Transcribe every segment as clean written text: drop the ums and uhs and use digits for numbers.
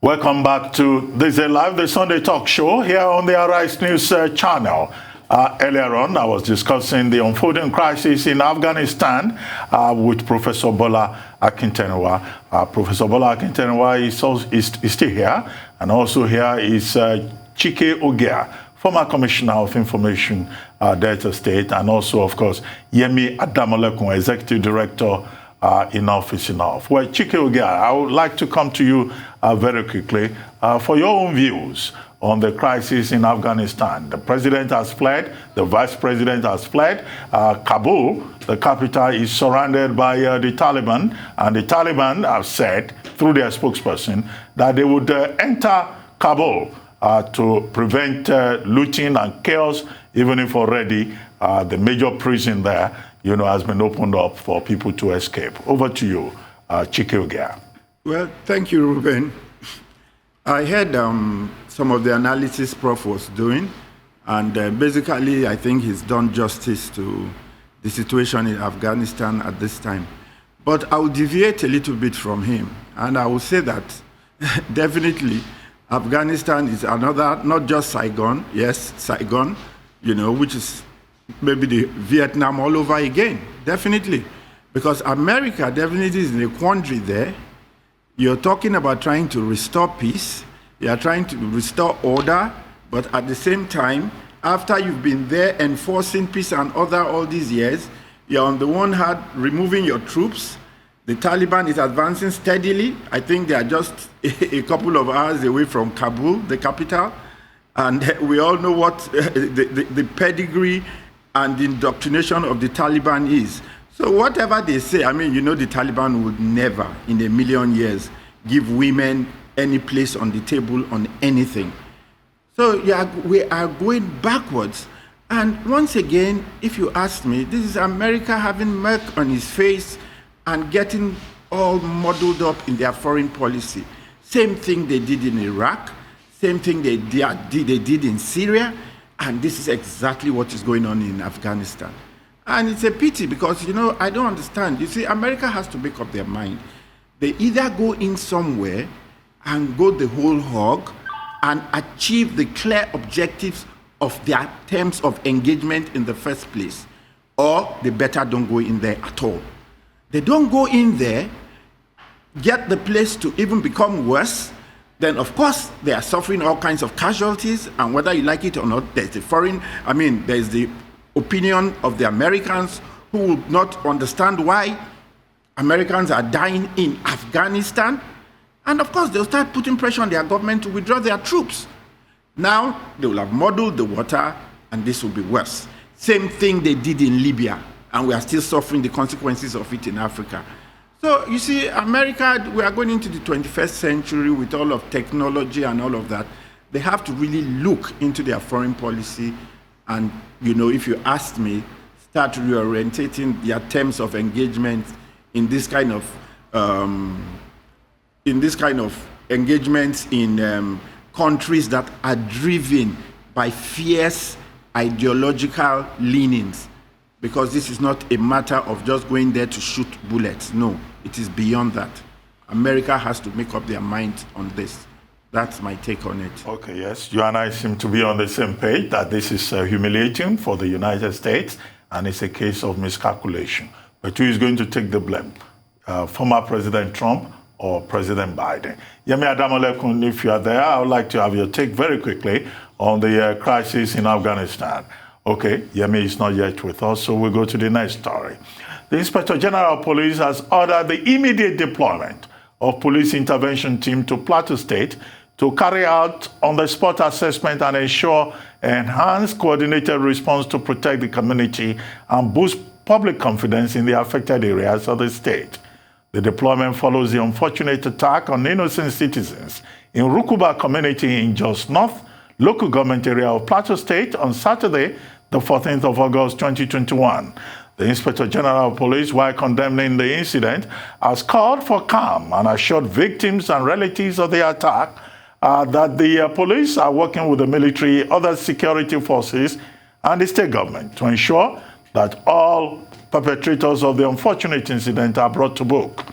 Welcome back to Thisday Live, the Sunday talk show here on the Arise News channel. Earlier on, I was discussing the unfolding crisis in Afghanistan with Professor Bola Akintola. Professor Bola Akintola is still here, and also here is Chike Ogia, former Commissioner of Information, Delta State, and also, of course, Yemi Adamolekun, Executive Director in office enough. Well, Chike Ogia, I would like to come to you very quickly for your own views on the crisis in Afghanistan. The president has fled, the vice president has fled. Kabul, the capital, is surrounded by the Taliban, and the Taliban have said, through their spokesperson, that they would enter Kabul to prevent looting and chaos, even if already the major prison there, has been opened up for people to escape. Over to you, Chike Ogia. Well, thank you, Reuben. I heard some of the analysis Prof was doing, and basically I think he's done justice to the situation in Afghanistan at this time. But I will deviate a little bit from him, and I will say that definitely Afghanistan is another, not just Saigon, yes, Saigon, which is maybe the Vietnam all over again, definitely. Because America definitely is in a quandary there. You're talking about trying to restore peace, you're trying to restore order, but at the same time, after you've been there enforcing peace and order all these years, you're on the one hand removing your troops. The Taliban is advancing steadily. I think they are just a couple of hours away from Kabul, the capital. And we all know what the pedigree and the indoctrination of the Taliban is. So whatever they say, the Taliban would never in a million years give women any place on the table on anything. So we are going backwards. And once again, if you ask me, this is America having murk on his face and getting all muddled up in their foreign policy. Same thing they did in Iraq, same thing they did in Syria, and this is exactly what is going on in Afghanistan. And it's a pity because, I don't understand. You see, America has to make up their mind. They either go in somewhere and go the whole hog and achieve the clear objectives of their terms of engagement in the first place, or they better don't go in there at all. They don't go in there, get the place to even become worse, then of course they are suffering all kinds of casualties, and whether you like it or not, there's there's the opinion of the Americans who will not understand why Americans are dying in Afghanistan. And of course, they'll start putting pressure on their government to withdraw their troops. Now, they will have muddled the water, and this will be worse. Same thing they did in Libya, and we are still suffering the consequences of it in Africa. So, you see, America, we are going into the 21st century with all of technology and all of that. They have to really look into their foreign policy and, if you asked me, start reorientating their terms of engagement in this kind of engagements in countries that are driven by fierce ideological leanings. Because this is not a matter of just going there to shoot bullets. No, it is beyond that. America has to make up their mind on this. That's my take on it. Okay, yes. You and I seem to be on the same page that this is humiliating for the United States, and it's a case of miscalculation. But who is going to take the blame? Former President Trump or President Biden? Yemi Adamolekun, if you are there, I would like to have your take very quickly on the crisis in Afghanistan. Okay, Yemi is not yet with us, so we'll go to the next story. The Inspector General of Police has ordered the immediate deployment of police intervention team to Plateau State to carry out on-the-spot assessment and ensure enhanced coordinated response to protect the community and boost public confidence in the affected areas of the state. The deployment follows the unfortunate attack on innocent citizens in Rukuba community in Jos North, local government area of Plateau State on Saturday, the 14th of August 2021. The Inspector General of Police, while condemning the incident, has called for calm and assured victims and relatives of the attack that the police are working with the military, other security forces, and the state government to ensure that all perpetrators of the unfortunate incident are brought to book.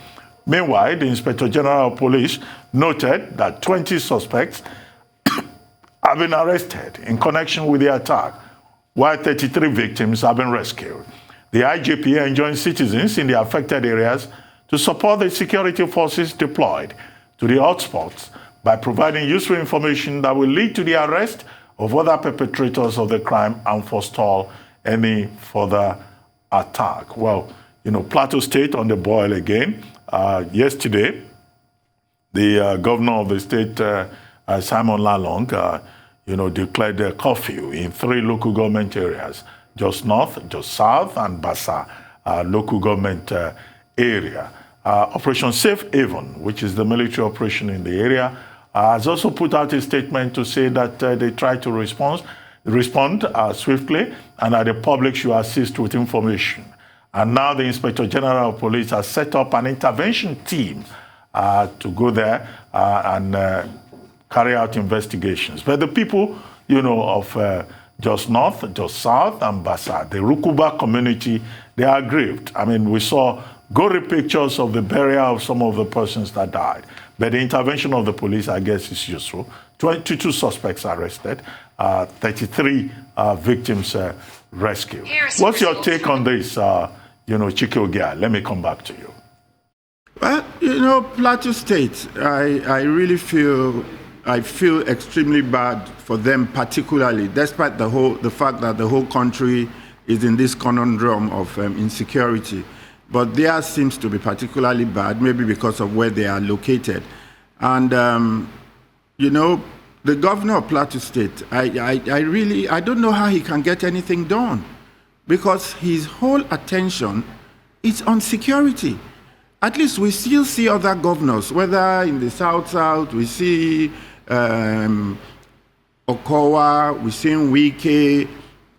Meanwhile, the Inspector General of Police noted that 20 suspects have been arrested in connection with the attack, while 33 victims have been rescued. The IGP enjoins citizens in the affected areas to support the security forces deployed to the hotspots by providing useful information that will lead to the arrest of other perpetrators of the crime and forestall any further attack. Well, Plateau State on the boil again. Yesterday, the governor of the state, Simon Lalong, declared a curfew in 3 local government areas, Jos North, Jos South, and Basa local government area. Operation Safe Haven, which is the military operation in the area, has also put out a statement to say that they try to respond swiftly and that the public should assist with information. And now the Inspector General of Police has set up an intervention team to go there and carry out investigations. But the people, of Jos North, Jos South, and Basa, the Rukuba community, they are aggrieved. I mean, we saw gory pictures of the burial of some of the persons that died. But the intervention of the police, I guess, is useful. 22 suspects arrested, 33 victims rescued. What's your take on this, Chike Ogia? Let me come back to you. Well, Plateau State, I feel extremely bad for them, particularly, despite the fact that the whole country is in this conundrum of insecurity. But theirs seems to be particularly bad, maybe because of where they are located. And, the governor of Plateau State, I don't know how he can get anything done, because his whole attention is on security. At least we still see other governors, whether in the South, we see Okowa, we see Wike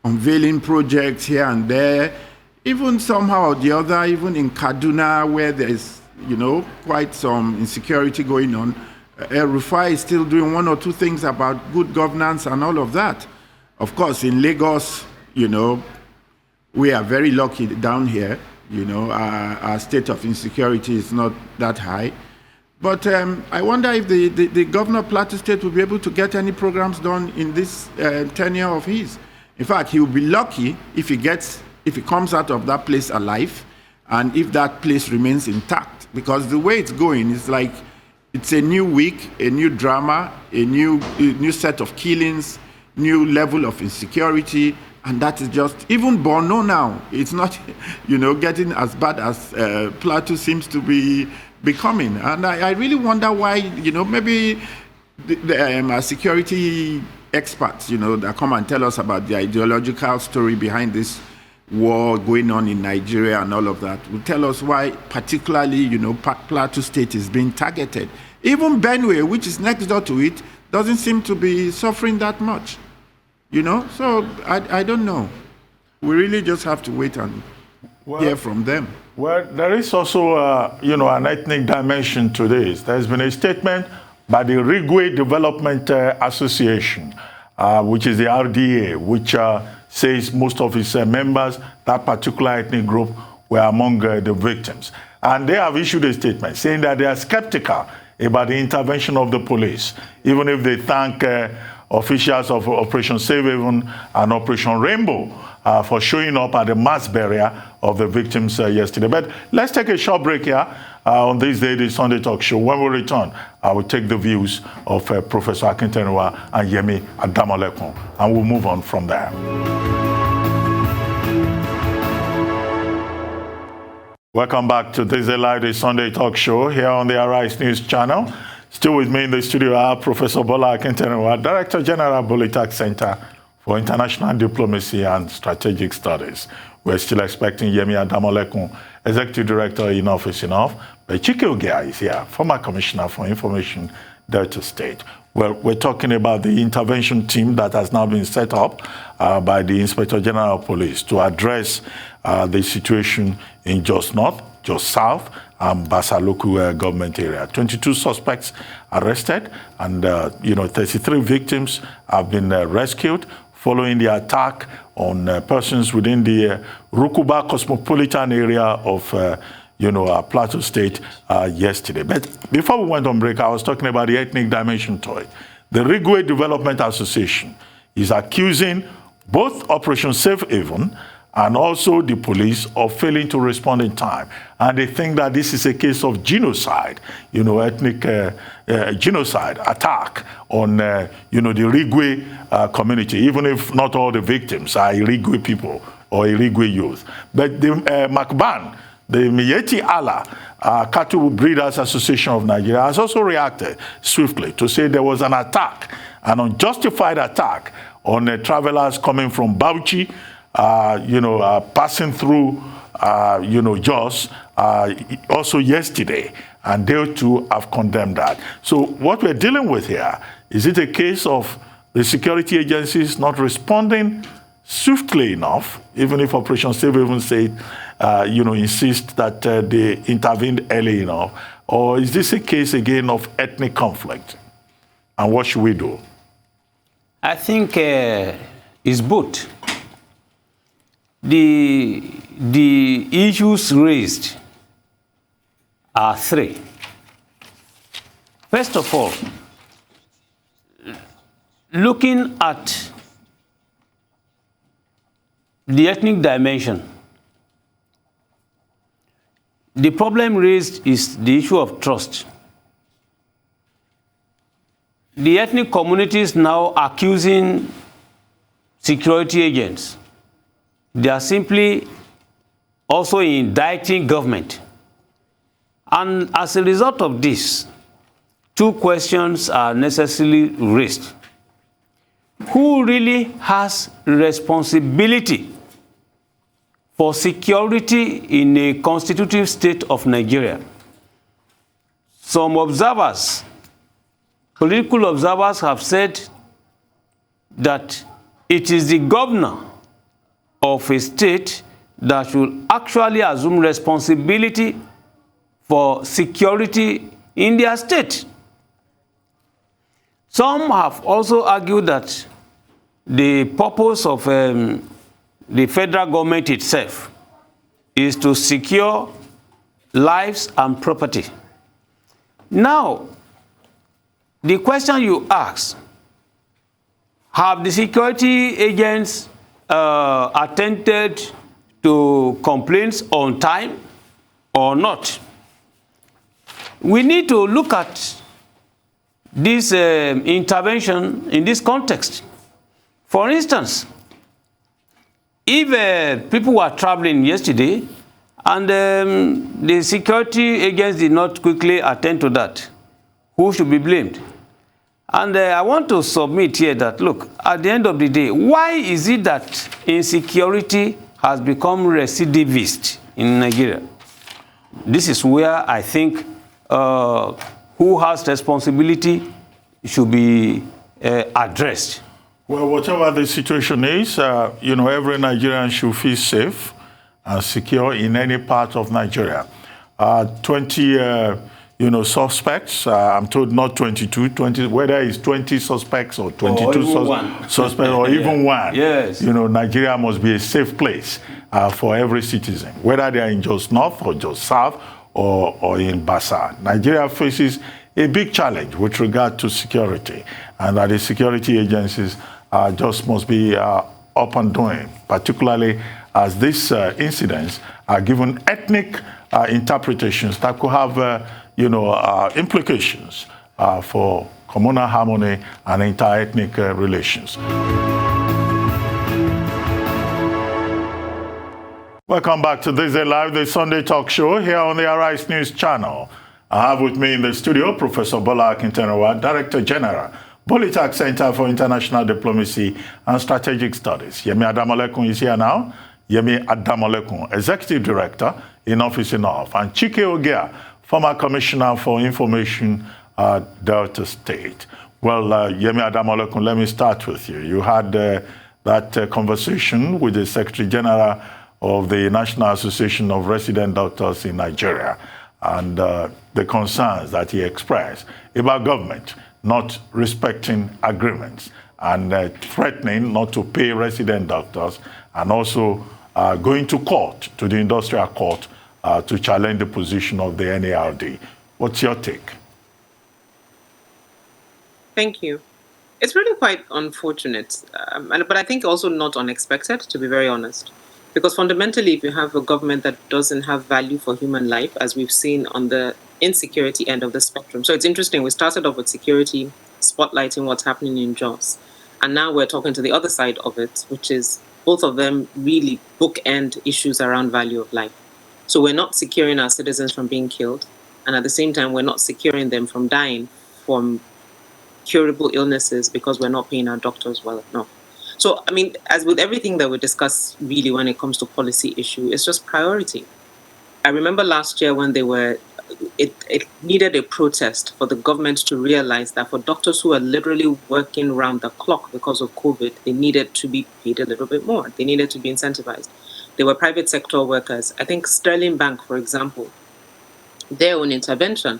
unveiling projects here and there. Even somehow or the other, even in Kaduna, where there's, quite some insecurity going on, Rufai is still doing 1 or 2 things about good governance and all of that. Of course, in Lagos, we are very lucky down here. Our state of insecurity is not that high. But I wonder if the governor of Plateau State will be able to get any programs done in this tenure of his. In fact, he will be lucky if he comes out of that place alive, and if that place remains intact. Because the way it's going is like it's a new week, a new drama, a new set of killings, new level of insecurity, and that is just, even Borno now, it's not, getting as bad as Plateau seems to be becoming. And I really wonder why, maybe our security experts, that come and tell us about the ideological story behind this war going on in Nigeria and all of that, will tell us why particularly, Plateau State is being targeted. Even Benue, which is next door to it, doesn't seem to be suffering that much. So I don't know. We really just have to wait and hear from them. Well, there is also, an ethnic dimension to this. There's been a statement by the Rigwe Development Association, which is the RDA, which says most of its members, that particular ethnic group, were among the victims. And they have issued a statement saying that they are skeptical about the intervention of the police, even if they thank officials of Operation Safe Haven and Operation Rainbow for showing up at the mass burial of the victims yesterday. But let's take a short break here on Thisday, the Sunday Talk Show. When we return, I will take the views of Professor Akintenwa and Yemi Adamolekun, and we'll move on from there. Welcome back to Thisday Live, the Sunday Talk Show here on the Arise News Channel. Still with me in the studio are Professor Bola Akintenwa, Director General, Bolitac Center for International Diplomacy and Strategic Studies. We're still expecting Yemi Adamolekun, Executive Director, Enough is Enough. But Chike Ogia is here, former Commissioner for Information, Delta State. Well, we're talking about the intervention team that has now been set up by the Inspector General of Police to address the situation in Jos North, Jos South, and Basa local government area. 22 suspects arrested, and 33 victims have been rescued following the attack on persons within the Rukuba cosmopolitan area of Plateau State yesterday. But before we went on break, I was talking about the ethnic dimension to it. The Rigwe Development Association is accusing both Operation Safe Haven and also the police of failing to respond in time. And they think that this is a case of genocide, ethnic genocide attack on, the Rigwe community, even if not all the victims are Irigwe people or Irigwe youth. But the MACBAN, the Miyetti Allah Cattle Breeders Association of Nigeria, has also reacted swiftly to say there was an attack, an unjustified attack on travelers coming from Bauchi, passing through, Jos, also yesterday, and they too have condemned that. So what we're dealing with here, is it a case of the security agencies not responding swiftly enough, even if Operation Safe Haven said, insist that they intervened early enough, or is this a case again of ethnic conflict? And what should we do? I think it's both. The issues raised are three. First of all, looking at the ethnic dimension, the problem raised is the issue of trust. The ethnic communities now accusing security agents. They are simply also indicting government. And as a result of this, two questions are necessarily raised. Who really has responsibility for security in a constitutive state of Nigeria? Some observers, political observers, have said that it is the governor of a state that should actually assume responsibility for security in their state. Some have also argued that the purpose of the federal government itself is to secure lives and property. Now, the question you ask, have the security agents attended to complaints on time or not? We need to look at this intervention in this context. For instance, if people were traveling yesterday and the security agents did not quickly attend to that, who should be blamed? And I want to submit here that, look, at the end of the day, why is it that insecurity has become recidivist in Nigeria? This is where I think who has responsibility should be addressed. Well, whatever the situation is, every Nigerian should feel safe and secure in any part of Nigeria. 20 suspects, I'm told not 22, 20, whether it's 20 suspects or 22 suspects or even one. Yes. Nigeria must be a safe place for every citizen, whether they are in Jos North or Jos South or in Basa. Nigeria faces a big challenge with regard to security, and that the security agencies just must be up and doing, particularly as these incidents are given ethnic interpretations that could have implications for communal harmony and inter-ethnic relations. Welcome back to Thisday Live, the Sunday talk show here on the Arise News channel. I have with me in the studio Professor Bola Akintenewa, Director General, Bolitag Center for International Diplomacy and Strategic Studies. Yemi Adamolekun is here now. Yemi Adamolekun, Executive Director in Office in North, and Chike Ogea, former Commissioner for Information, Delta State. Well, Yemi Adamolekun, let me start with you. You had that conversation with the Secretary General of the National Association of Resident Doctors in Nigeria, and the concerns that he expressed about government not respecting agreements and threatening not to pay resident doctors, and also going to court, to the industrial court, to challenge the position of the NARD. What's your take? Thank you. It's really quite unfortunate, but I think also not unexpected, to be very honest. Because fundamentally, if you have a government that doesn't have value for human life, as we've seen on the insecurity end of the spectrum. So it's interesting, we started off with security, spotlighting what's happening in Jos. And now we're talking to the other side of it, which is both of them really bookend issues around value of life. So we're not securing our citizens from being killed. And at the same time, we're not securing them from dying from curable illnesses because we're not paying our doctors well enough. So, I mean, as with everything that we discuss really when it comes to policy issue, it's just priority. I remember last year when it needed a protest for the government to realize that for doctors who are literally working round the clock because of COVID, they needed to be paid a little bit more. They needed to be incentivized. They were private sector workers. I think Sterling Bank, for example, their own intervention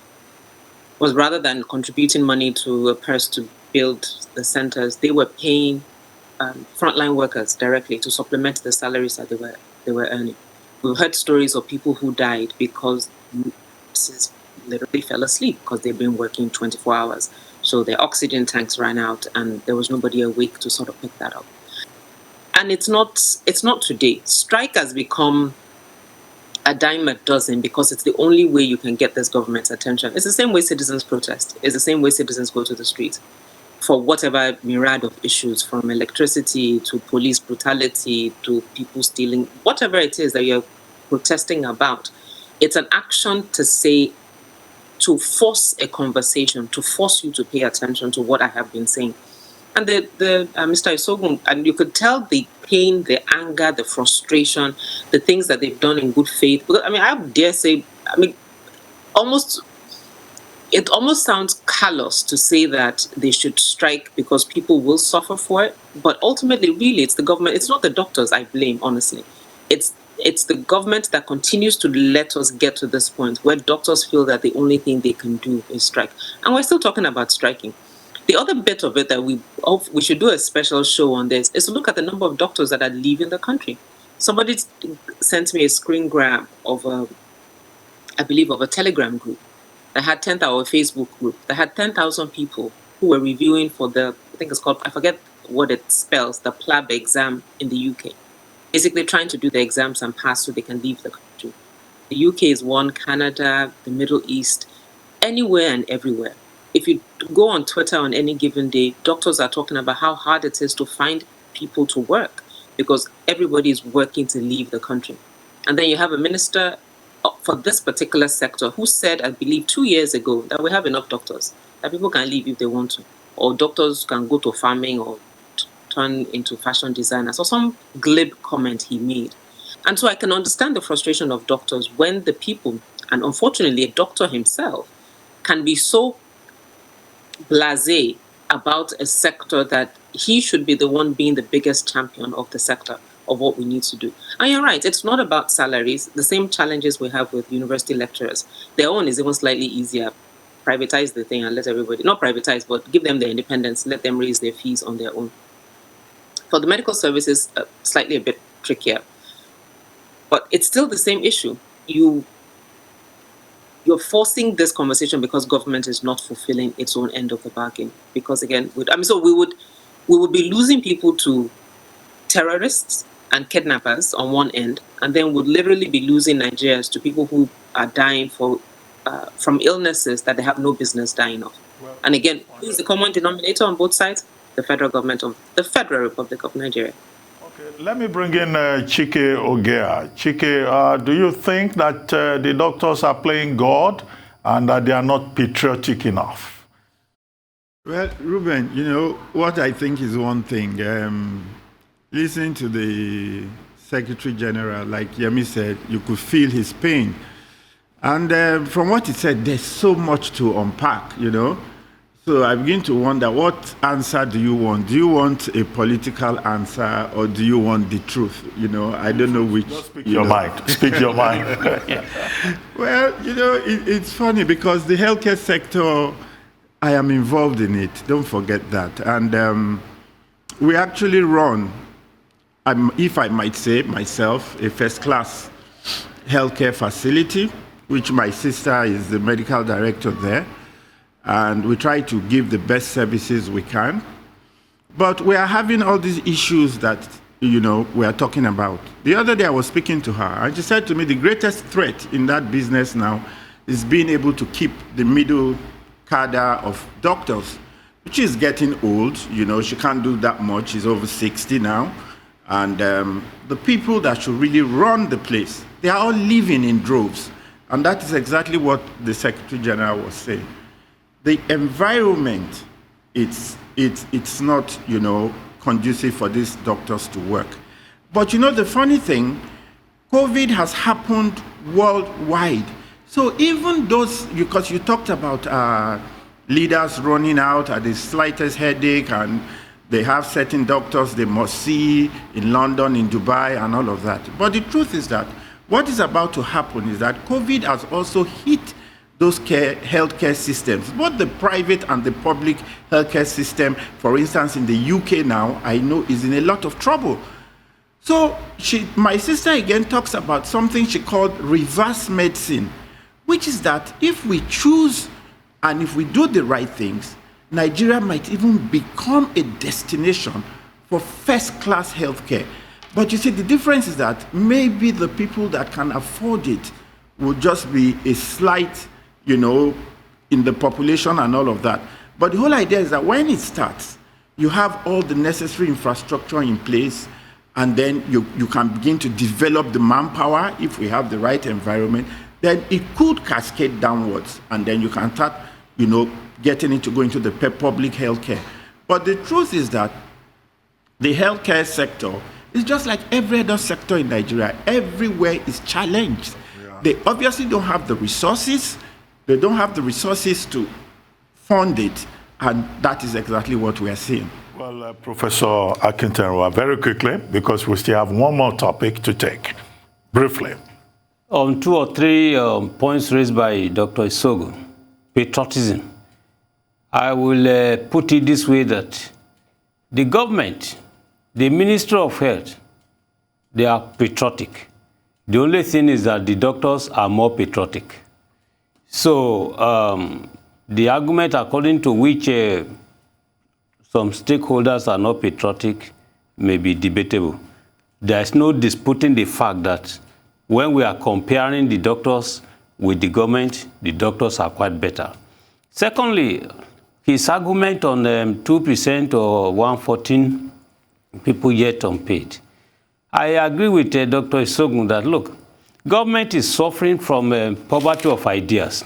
was rather than contributing money to a purse to build the centers, they were paying frontline workers directly to supplement the salaries that they were earning. We've heard stories of people who died because nurses literally fell asleep because they've been working 24 hours. So their oxygen tanks ran out and there was nobody awake to sort of pick that up. And it's not today. Strike has become a dime a dozen because it's the only way you can get this government's attention. It's the same way citizens protest. It's the same way citizens go to the streets for whatever myriad of issues, from electricity to police brutality to people stealing, whatever it is that you're protesting about. It's an action to force a conversation, to force you to pay attention to what I have been saying. And Mr. Isogun, and you could tell the pain, the anger, the frustration, the things that they've done in good faith. Because, I mean, I dare say, it almost sounds callous to say that they should strike because people will suffer for it. But ultimately, really, it's the government. It's not the doctors I blame, honestly. It's the government that continues to let us get to this point where doctors feel that the only thing they can do is strike. And we're still talking about striking. The other bit of it that we should do a special show on this is to look at the number of doctors that are leaving the country. Somebody sent me a screen grab of I believe a Telegram group that had 10,000, or a Facebook group that had 10,000 people who were reviewing for I think it's called, I forget what it spells, the PLAB exam in the UK. Basically trying to do the exams and pass so they can leave the country. The UK is one, Canada, the Middle East, anywhere and everywhere. If you go on Twitter on any given day, doctors are talking about how hard it is to find people to work because everybody is working to leave the country. And then you have a minister for this particular sector who said, I believe 2 years ago, that we have enough doctors, that people can leave if they want to, or doctors can go to farming or turn into fashion designers, or some glib comment he made. And so I can understand the frustration of doctors when the people, and unfortunately a doctor himself, can be so blasé about a sector that he should be the one being the biggest champion of the sector of what we need to do. And you're right, it's not about salaries. The same challenges we have with university lecturers. Their own is even slightly easier. Privatize the thing and let everybody, not privatize, but give them their independence, let them raise their fees on their own. For the medical services, slightly a bit trickier. But it's still the same issue. You're forcing this conversation because government is not fulfilling its own end of the bargain. Because again, so we would be losing people to terrorists and kidnappers on one end, and then would literally be losing Nigerians to people who are dying from illnesses that they have no business dying of. Well, and again, who's the common denominator on both sides? The federal government of the Federal Republic of Nigeria. Okay, let me bring in Chike Ogea. Chike, do you think that the doctors are playing God and that they are not patriotic enough? Well, Reuben, what I think is one thing. Listening to the Secretary General, like Yemi said, you could feel his pain. And from what he said, there's so much to unpack, So I begin to wonder, what answer do you want? Do you want a political answer or do you want the truth? I don't know which. Just speak your mind. Speak your mind. Well, it's funny because the healthcare sector, I am involved in it. Don't forget that. And we actually run, if I might say myself, a first class healthcare facility, which my sister is the medical director there. And we try to give the best services we can. But we are having all these issues that, we are talking about. The other day I was speaking to her, and she said to me, the greatest threat in that business now is being able to keep the middle cadre of doctors, which is getting old. She can't do that much. She's over 60 now. And the people that should really run the place, they are all living in droves. And that is exactly what the Secretary General was saying. The environment, it's not, conducive for these doctors to work. But the funny thing, COVID has happened worldwide. So even those, because you talked about leaders running out at the slightest headache, and they have certain doctors they must see in London, in Dubai, and all of that. But the truth is that what is about to happen is that COVID has also hit those healthcare systems, both the private and the public healthcare system. For instance, in the UK now, I know is in a lot of trouble. So my sister again talks about something she called reverse medicine, which is that if we choose and if we do the right things, Nigeria might even become a destination for first-class healthcare. But you see, the difference is that maybe the people that can afford it will just be a slight, in the population and all of that. But the whole idea is that when it starts, you have all the necessary infrastructure in place, and then you can begin to develop the manpower if we have the right environment. Then it could cascade downwards, and then you can start, getting into going to the public healthcare. But the truth is that the healthcare sector is just like every other sector in Nigeria. Everywhere is challenged. Yeah. They obviously don't have the resources. They don't have the resources to fund it, and that is exactly what we are seeing. Well, Professor Akintenwa, very quickly, because we still have one more topic to take. Briefly. On 2 or 3 points raised by Dr. Isogu, patriotism. I will put it this way, that the government, the Ministry of Health, they are patriotic. The only thing is that the doctors are more patriotic. So the argument according to which some stakeholders are not patriotic may be debatable. There is no disputing the fact that when we are comparing the doctors with the government, the doctors are quite better. Secondly, his argument on 2% or 114 people yet unpaid. I agree with Dr. Isogun that, look, government is suffering from poverty of ideas.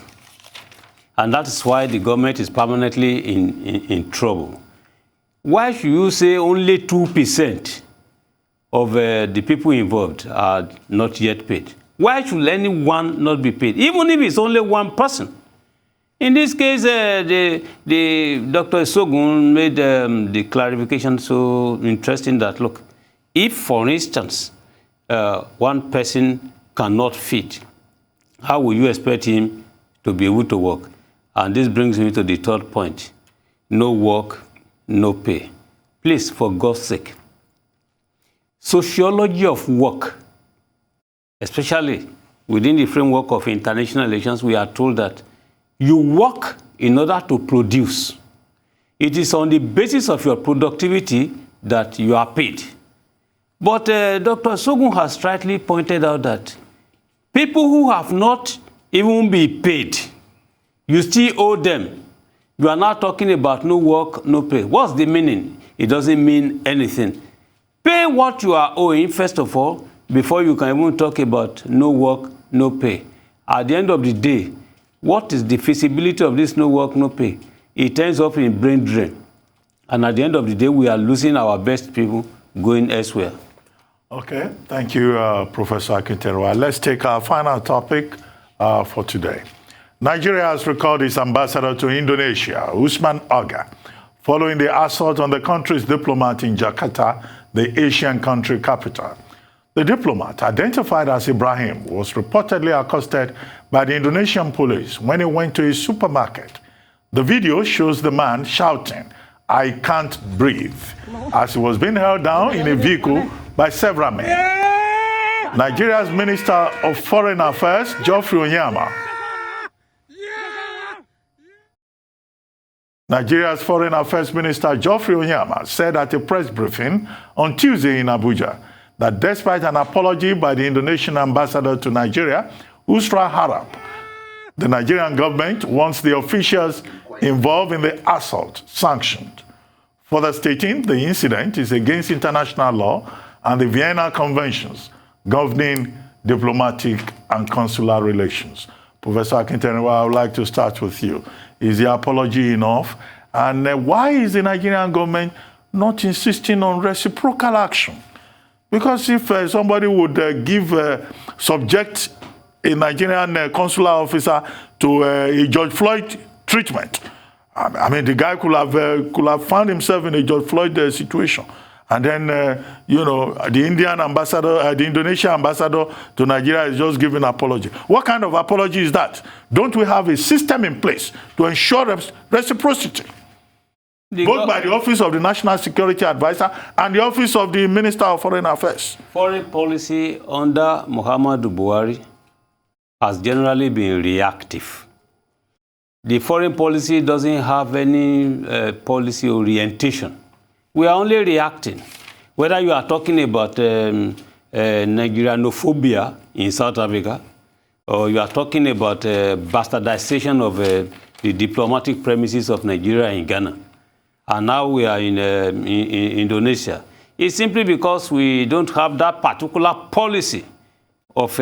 And that is why the government is permanently in trouble. Why should you say only 2% of the people involved are not yet paid? Why should anyone not be paid, even if it's only one person? In this case, the Dr. Isogun made the clarification so interesting that, look, if, for instance, one person cannot feed, how will you expect him to be able to work? And this brings me to the third point. No work, no pay. Please, for God's sake, sociology of work, especially within the framework of international relations, we are told that you work in order to produce. It is on the basis of your productivity that you are paid. But Dr. Sogun has rightly pointed out that people who have not even been paid, you still owe them. You are now talking about no work, no pay. What's the meaning? It doesn't mean anything. Pay what you are owing, first of all, before you can even talk about no work, no pay. At the end of the day, what is the feasibility of this no work, no pay? It ends up in brain drain. And at the end of the day, we are losing our best people going elsewhere. Okay, thank you, Professor Akintenwa. Let's take our final topic for today. Nigeria has recalled its ambassador to Indonesia, Usman Alkali, following the assault on the country's diplomat in Jakarta, the Asian country capital. The diplomat, identified as Ibrahim, was reportedly accosted by the Indonesian police when he went to a supermarket. The video shows the man shouting, "I can't breathe," as he was being held down in a vehicle by several men. Nigeria's Minister of Foreign Affairs, Geoffrey Onyema. Nigeria's Foreign Affairs Minister Geoffrey Onyema said at a press briefing on Tuesday in Abuja that despite an apology by the Indonesian ambassador to Nigeria, Usra Harap, the Nigerian government wants the officials involved in the assault sanctioned, further stating the incident is against international law and the Vienna Conventions governing diplomatic and consular relations. Professor Akintenwa, I would like to start with you. Is the apology enough? And why is the Nigerian government not insisting on reciprocal action? Because if somebody would subject a Nigerian consular officer to a George Floyd treatment, I mean, the guy could have found himself in a George Floyd situation. And then, the Indian ambassador, the Indonesian ambassador to Nigeria is just giving an apology. What kind of apology is that? Don't we have a system in place to ensure reciprocity? Both by the Office of the National Security Advisor and the Office of the Minister of Foreign Affairs. Foreign policy under Muhammadu Buhari has generally been reactive. The foreign policy doesn't have any policy orientation. We are only reacting. Whether you are talking about Nigerianophobia in South Africa, or you are talking about bastardization of the diplomatic premises of Nigeria in Ghana, and now we are in Indonesia, it's simply because we don't have that particular policy of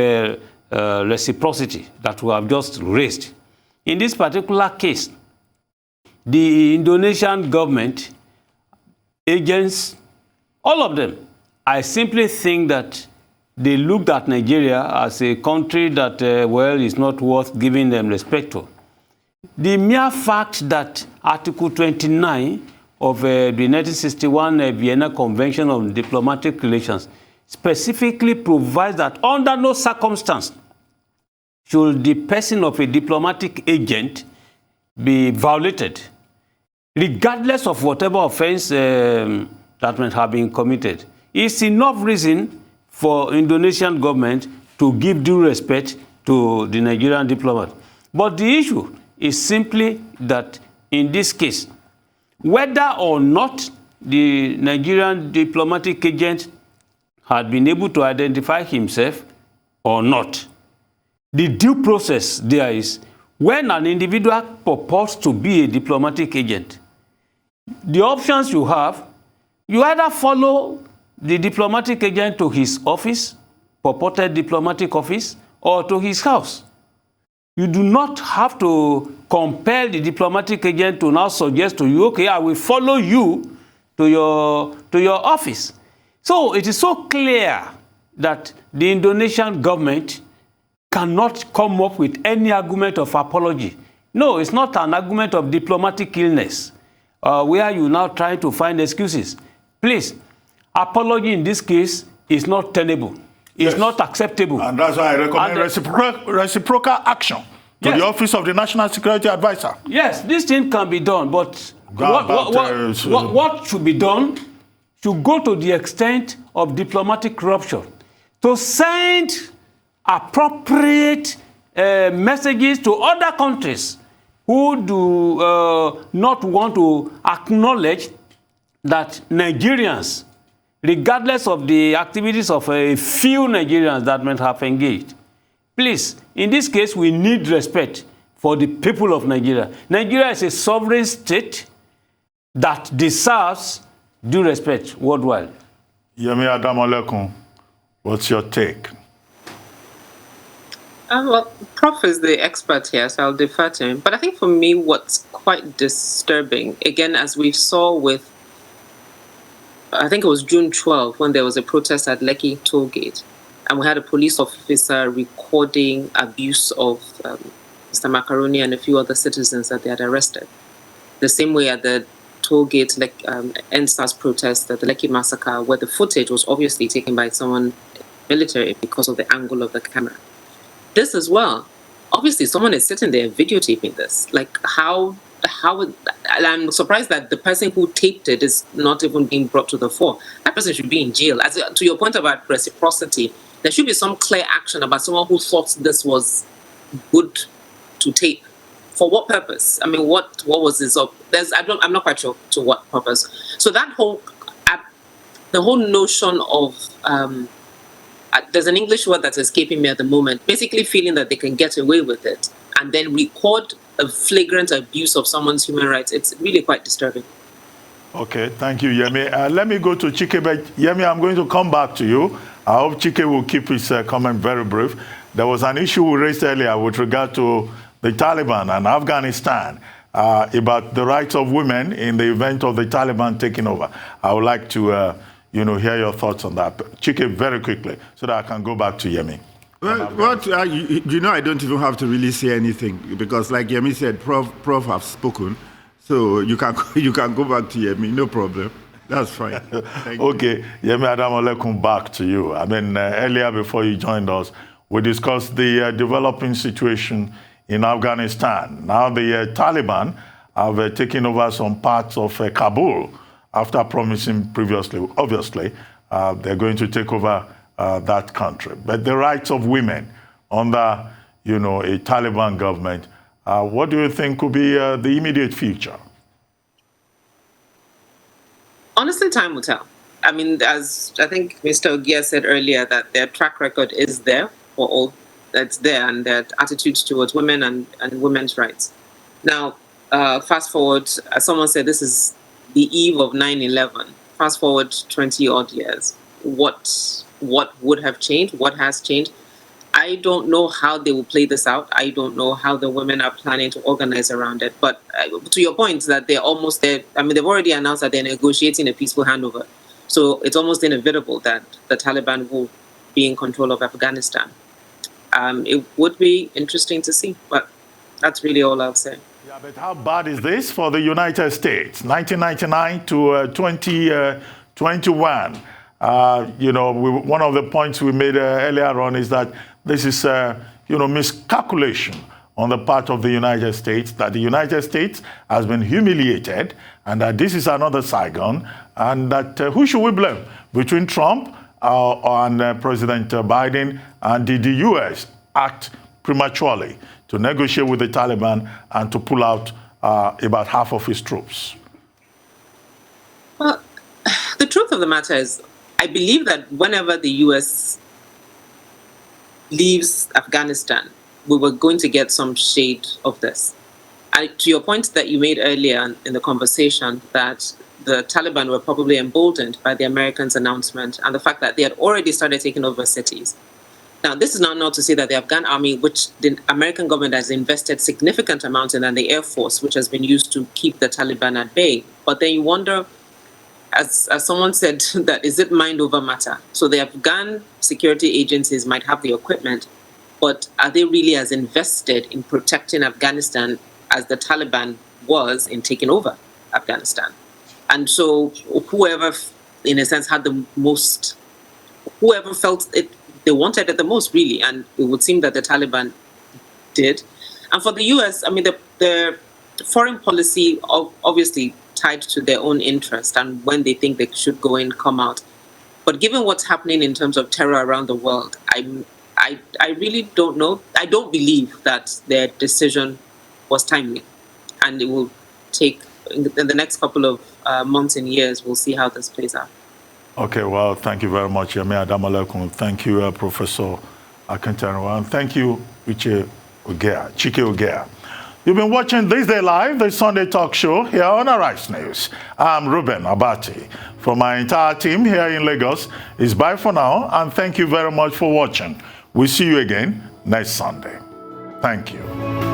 reciprocity that we have just raised. In this particular case, the Indonesian government, agents, all of them, I simply think that they looked at Nigeria as a country that, is not worth giving them respect to. The mere fact that Article 29 of the 1961 Vienna Convention on Diplomatic Relations specifically provides that under no circumstance should the person of a diplomatic agent be violated, regardless of whatever offense that might have been committed. It's enough reason for Indonesian government to give due respect to the Nigerian diplomat. But the issue is simply that in this case, whether or not the Nigerian diplomatic agent had been able to identify himself or not, the due process there is when an individual purports to be a diplomatic agent, the options you have, you either follow the diplomatic agent to his office, purported diplomatic office, or to his house. You do not have to compel the diplomatic agent to now suggest to you, okay, I will follow you to your office. So it is so clear that the Indonesian government cannot come up with any argument of apology. No, it's not an argument of diplomatic illness, where you now try to find excuses. Please, apology in this case is not tenable. It's not acceptable. And that's why I recommend reciprocal action to the Office of the National Security Advisor. Yes, this thing can be done, but what should be done should go to the extent of diplomatic rupture, to send appropriate messages to other countries who do not want to acknowledge that Nigerians, regardless of the activities of a few Nigerians that might have engaged, please, in this case, we need respect for the people of Nigeria. Nigeria is a sovereign state that deserves due respect worldwide. Yemi Adamolekun, what's your take? Well, Prof is the expert here, so I'll defer to him. But I think for me, what's quite disturbing, again, as we saw with, I think it was June 12, when there was a protest at Lekki toll gate, and we had a police officer recording abuse of Mr. Macaroni and a few other citizens that they had arrested. The same way at the toll gate, like NSAS protest, at the Lekki massacre, where the footage was obviously taken by someone military because of the angle of the camera. This as well, obviously someone is sitting there videotaping this. Like how I'm surprised that the person who taped it is not even being brought to the fore. That person should be in jail. As to your point about reciprocity, there should be some clear action about someone who thought this was good to take. For what purpose? I mean, what was this? I'm not quite sure to what purpose. So that the whole notion of there's an English word that's escaping me at the moment. Basically, feeling that they can get away with it and then record a flagrant abuse of someone's human rights. It's really quite disturbing. Okay, thank you, Yemi. Let me go to Chike, but Yemi, I'm going to come back to you. I hope Chike will keep his comment very brief. There was an issue we raised earlier with regard to the Taliban and Afghanistan about the rights of women in the event of the Taliban taking over. I would like to, hear your thoughts on that. Chike, very quickly, so that I can go back to Yemi. Well, I don't even have to really say anything because, like Yemi said, Prof have spoken, so you can go back to Yemi, no problem. That's fine. Okay, Yemi Adamolekum, back to you. I mean, earlier before you joined us, we discussed the developing situation in Afghanistan. Now the Taliban have taken over some parts of Kabul after promising previously, obviously, they're going to take over that country. But the rights of women under, a Taliban government, what do you think could be the immediate future? Honestly, time will tell. I mean, as I think Mr. Ogia said earlier, that their track record is there for all that's there and their attitudes towards women and women's rights. Now, fast forward, as someone said, this is the eve of 9/11. Fast forward 20 odd years. What would have changed? What has changed? I don't know how they will play this out. I don't know how the women are planning to organize around it. But to your point that they're almost there, I mean, they've already announced that they're negotiating a peaceful handover. So it's almost inevitable that the Taliban will be in control of Afghanistan. It would be interesting to see, but that's really all I'll say. Yeah, but how bad is this for the United States? 1999 to 2021. One of the points we made earlier on is that this is, miscalculation on the part of the United States, that the United States has been humiliated and that this is another Saigon, and that who should we blame? Between Trump and President Biden, and did the U.S. act prematurely to negotiate with the Taliban and to pull out about half of his troops? Well, the truth of the matter is, I believe that whenever the U.S. leaves Afghanistan, we were going to get some shade of this. And to your point that you made earlier in the conversation, that the Taliban were probably emboldened by the Americans' announcement and the fact that they had already started taking over cities. Now, this is not to say that the Afghan army, which the American government has invested significant amounts in, and the Air Force, which has been used to keep the Taliban at bay. But then you wonder, as someone said, that is it mind over matter? So the Afghan security agencies might have the equipment, but are they really as invested in protecting Afghanistan as the Taliban was in taking over Afghanistan? And so whoever, in a sense, had the most, whoever felt it, they wanted it the most, really, and it would seem that the Taliban did. And for the US, I mean, the foreign policy obviously tied to their own interest and when they think they should go in, come out. But given what's happening in terms of terror around the world, I really don't know. I don't believe that their decision was timely, and it will take, in the next couple of months and years, we'll see how this plays out. Okay, well, thank you very much, Yemi Adamolekum. Thank you, Professor Akintanwa. And thank you, Chike Ogea. You've been watching Thisday Live, the Sunday talk show here on Arise News. I'm Reuben Abati. From my entire team here in Lagos, it's bye for now, and thank you very much for watching. We'll see you again next Sunday. Thank you.